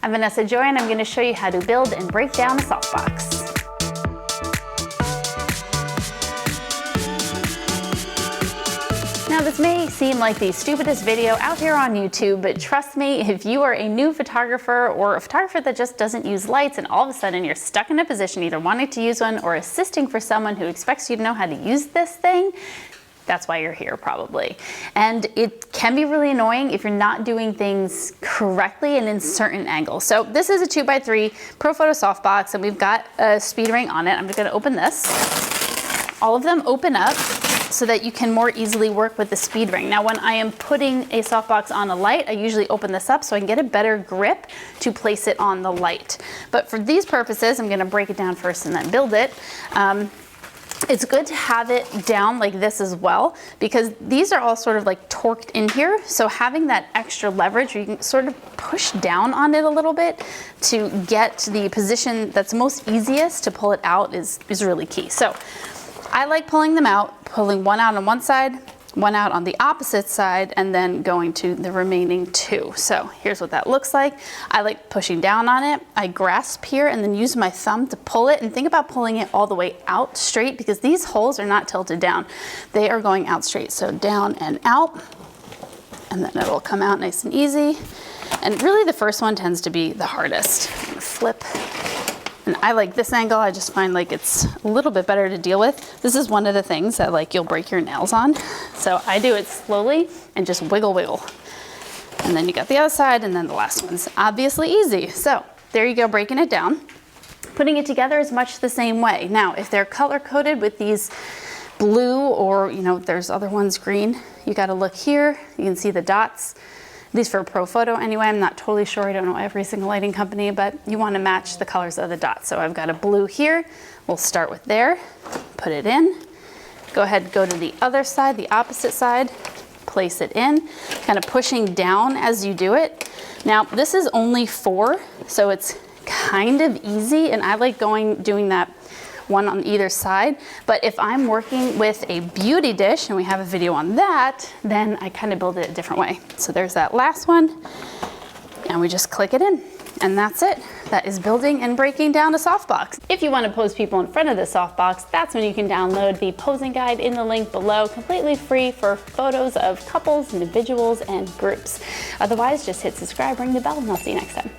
I'm Vanessa Joy, and I'm going to show you how to build and break down a softbox. Now, this may seem like the stupidest video out here on YouTube, but trust me, if you are a new photographer or a photographer that just doesn't use lights and all of a sudden you're stuck in a position either wanting to use one or assisting for someone who expects you to know how to use this thing, that's why you're here probably. And it can be really annoying if you're not doing things correctly and in certain angles. So this is a 2x3 ProPhoto softbox, and we've got a speed ring on it. I'm just gonna open this. All of them open up so that you can more easily work with the speed ring. Now, when I am putting a softbox on a light, I usually open this up so I can get a better grip to place it on the light. But for these purposes, I'm gonna break it down first and then build it. It's good to have it down like this as well, because these are all sort of like torqued in here. So having that extra leverage, you can sort of push down on it a little bit to get the position that's most easiest to pull it out is really key. So I like pulling them out, pulling one out on one side, one out on the opposite side, and then going to the remaining two. So here's what that looks like. I like pushing down on it. I grasp here and then use my thumb to pull it, and think about pulling it all the way out straight, because these holes are not tilted down. They are going out straight. So down and out, and then it'll come out nice and easy. And really the first one tends to be the hardest. I'm gonna flip. And I like this angle. I just find like it's a little bit better to deal with. This is one of the things that like you'll break your nails on. So I do it slowly and just wiggle, wiggle. And then you got the other side, and then the last one's obviously easy. So there you go, breaking it down. Putting it together is much the same way. Now, if they're color coded with these blue, or there's other ones green, you got to look here. You can see the dots. At least for a ProPhoto anyway. I'm not totally sure, I don't know every single lighting company, but you want to match the colors of the dots. So I've got a blue here. We'll start with there, put it in. Go ahead, go to the other side, the opposite side, place it in, kind of pushing down as you do it. Now, this is only 4, so it's kind of easy, and I like doing that one on either side. But if I'm working with a beauty dish, and we have a video on that, then I kind of build it a different way. So there's that last one, and we just click it in, and that's it. That is building and breaking down a softbox. If you want to pose people in front of the softbox, that's when you can download the posing guide in the link below, completely free for photos of couples, individuals, and groups. Otherwise, just hit subscribe, ring the bell, and I'll see you next time.